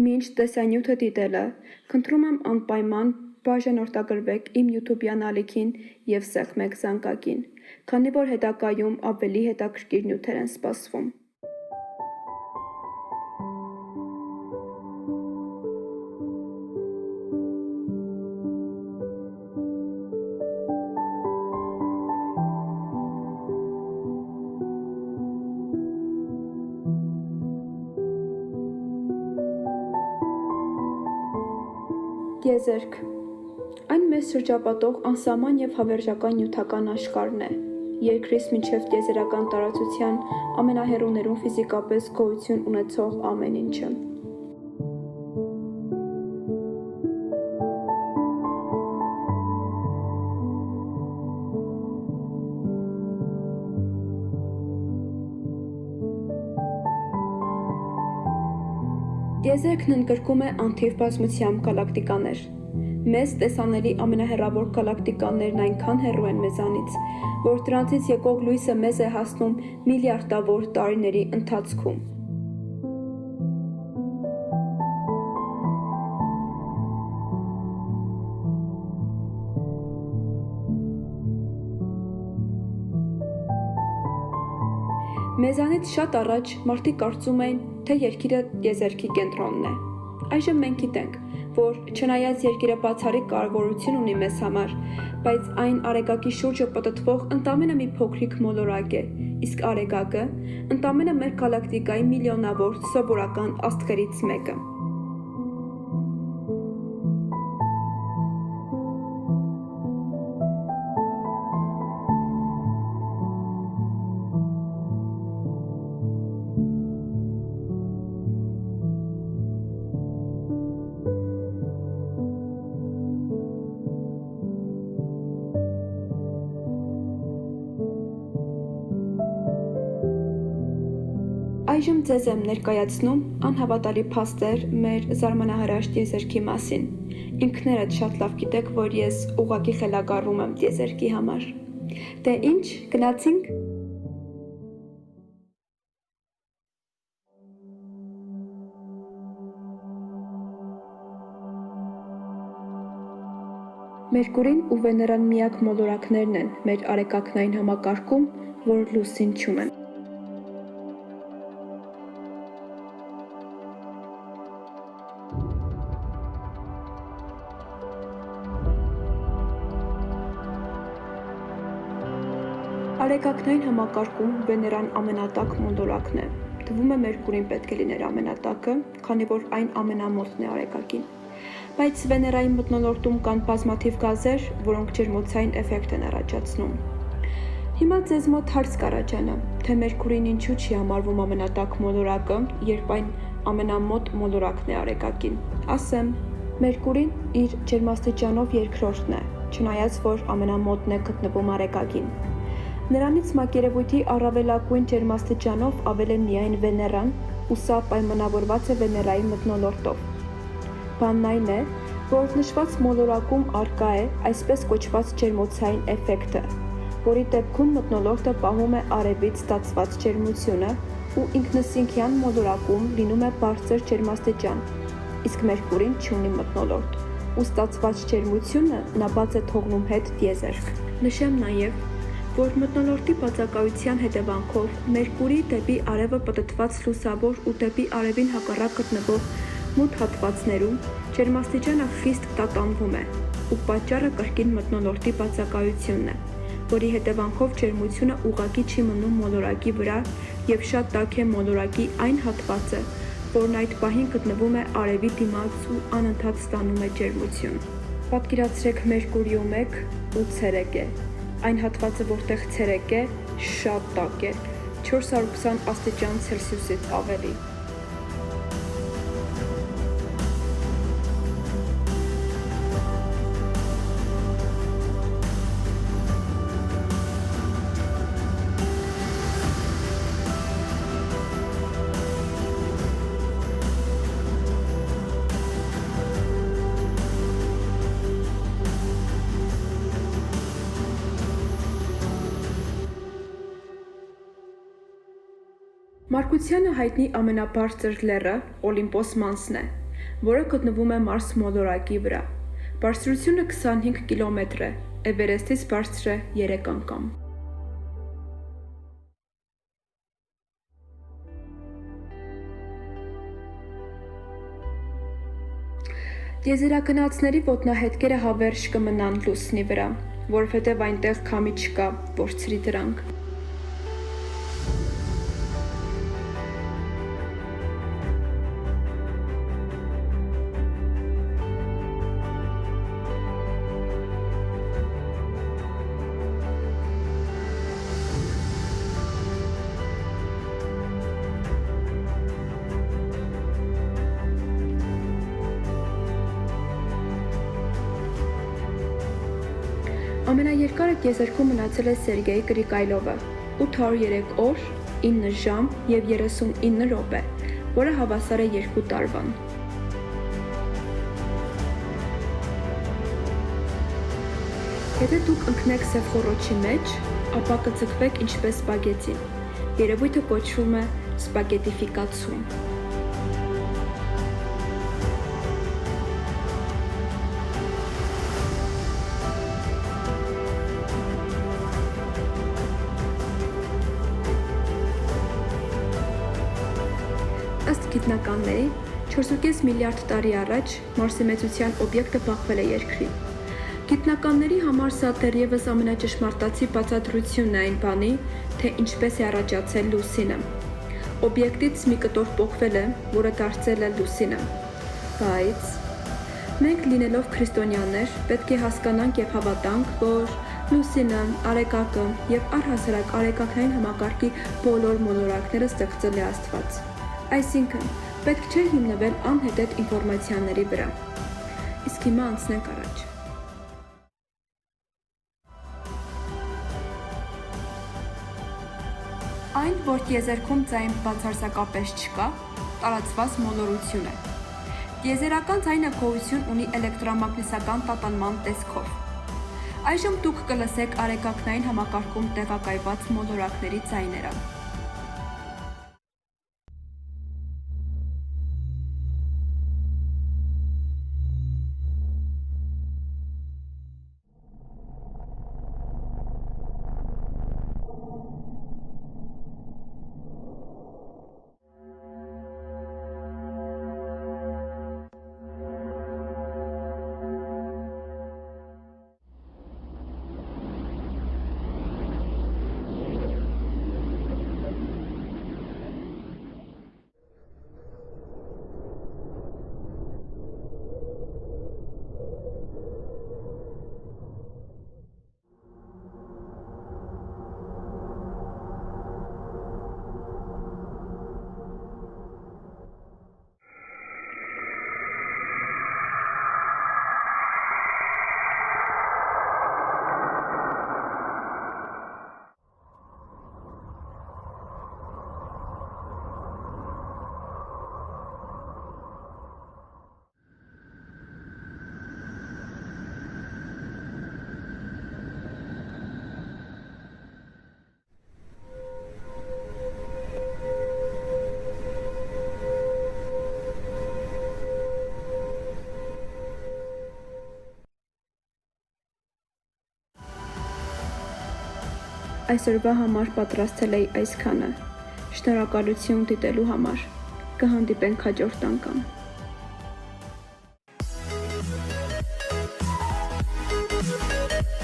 Մինչ տեսանյութը դիտելը, խնդրում եմ անպայման բաժանորդագրվեք իմ YouTube-յան ալիքին և սեղմեք զանգակին, քանի որ հետագայում ավելի հետաքրքիր նյութեր են սպասվում։ Տիեզերք այն մեզ շրջապատող անսահման և հավերժական նյութական աշխարհն է, երկրից մինչև տիեզերական տարածության ամենահեռուներում ֆիզիկապես գոյություն ունեցող ամեն ինչը։ Տիեզերքն ընդգրկում է անթիվ բազմությամբ գալակտիկաներ։ Մեզ տեսանելի ամենահեռավոր գալակտիկաներն այնքան հեռու են մեզանից, որ դրանցից եկող լույսը մեզ է հասնում միլիարդավոր տարիների ընթացքում։ Մեզանից շատ առաջ մարդիկ կարծում էին, թե երկիրը տիեզերքի կենտրոնն է։ Այժմ մենք գիտենք, որ չնայած երկիրը բացառիկ կարևորություն ունի մեզ համար, բայց այն արեգակի շուրջը պտտվող ընդամենը մի փոքրիկ մոլորակ է, իսկ արեգակը ընդամենը մեր գալակտիկայի միլիոնավոր սովորական աստղերից մեկը։ Այժմ ձեզ եմ ներկայացնում անհավատալի փաստեր մեր զարմանահրաշ տիեզերքի մասին։ Ինքներդ շատ լավ գիտեք, որ ես ուղղակի խելագարվում եմ տիեզերքի համար։ Դե ինչ, գնացինք։ Մերկուրին ու Վեներան միակ մոլորակներն են մեր արեգակնային համակարգում, որ լուսին չունեն։ Արեգակնային համակարգում Վեներան ամենատաք մոլորակն է։ Թվում է Մերկուրին պետք է լիներ ամենատակը, քանի որ այն ամենամոտն է արեգակին։ Բայց Վեներայի մթնոլորտում կան բազմաթիվ գազեր, որոնք ջերմոցային էֆեկտ են առաջացնում։ Հիմա ձեզ մոտ հարց կառաջանա, թե Մերկուրին ինչու չի համարվում ամենատաք մոլորակը, երբ այն ամենամոտ մոլորակն է արեգակին։ Ասեմ, Մերկուրին իր ջերմաստիճանով երկրորդն է, չնայած որ ամենամոտն է գտնվում արեգակին։ Նրանից մակերևույթի առավելագույն ջերմաստիճանով ավել է միայն Վեներան, ու սա պայմանավորված է Վեներայի մթնոլորտով։ Բանն այն է, որ նշված մոլորակում առկա է այսպես կոչված ջերմոցային էֆեկտը, որի դեպքում մթնոլորտը պահում է արևից ստացված ջերմությունը ու ինքնըսինքյան մոլորակում լինում է բարձր ջերմաստիճան, իսկ Մերկուրին չունի մթնոլորտ, ու ստացված ջերմությունը նա բաց է թողնում հետ տիեզերք։ Նշեմ նաև, որ մթնոլորտի բացակայության հետևանքով Մերկուրի դեպի արևը պտտված լուսավոր ու դեպի արևին հակառակ գտնվող մութ հատվածներում ջերմաստիճանը խիստ տատանվում է, ու պատճառը կրկին մթնոլորտի բացակայությունն է, որի հետևանքով ջերմությունը ուղղակի չի մնում մոլորակի վրա և շատ տաք է մոլորակի այն հատվածը, որն այդ պահին գտնվում է արևի դիմաց ու անընդհատ ստանում է ջերմություն։ Պատկերացրեք Մերկուրիում եք ու ցերեկ է։ Այն հատվածը, որտեղ ցերեկ է, շատ տաք է, 420 աստիճան Ցելսիուսից ավելի։ Մարգությանը հայտնի ամենաբարձր լեռը Օլիմպոս Մանսն է, որը գտնվում է Մարս մոլորակի վրա։ Բարձրությունը 25 կիլոմետր է, Էվերեստից բարձր է 3 անգամ։ Տիեզերագնացների ոտնահետքերը հավերժ կմնան Լուսնի վրա, որովհետև այնտեղ քամի չկա, որ ցրի դրանք։ Ամենաերկարը տիեզերքում մնացել է Սերգեյ Գրիգայլովը 803 օր, 9 ժամ և 39 րոպե, որը հավասար է 2 տարվան։ Եթե դուք ընկնեք սև խոռոչի մեջ, ապա կձգվեք ինչպես սպագետի։ Երևույթը կոչվում է սպագետիֆիկացում։ Ըստ գիտնականների, 4.5 միլիարդ տարի առաջ Մարսի մեծության օբյեկտը բախվել է Երկրին։ Գիտնականների համար սա դեռևս ամենաճշմարտացի բացատրությունն է այն բանի, թե ինչպես է առաջացել Լուսինը։ Օբյեկտից մի կտոր պոկվել է, որը դարձել է Լուսինը։ Բայց մենք լինելով քրիստոնյաներ, պետք է հասկանանք և հավատանք, որ Լուսինը, Արեգակը և առհասարակ Արեգակնային համակարգի բոլոր մոլորակները ստեղծել է Աստված։ Այսինքն, պետք չէ հիմնվել անհետեթ ինֆորմացիաների վրա։ Իսկ հիմա անցնենք առաջ։ Այն, որ տիեզերքում ձայն բացարձակապես չկա, տարածված մոլորություն է։ Տիեզերական ձայնը գոյություն ունի էլեկտրամագնիսական տատանման տեսքով։ Այժմ դուք կլսեք Արեգակնային համակարգում տեղակայված մոլորակների ձայները։ Այսօրվա համար պատրաստել էի այսքանը։ Շնորհակալություն դիտելու համար։ Կհանդիպենք հաջորդ անգամ։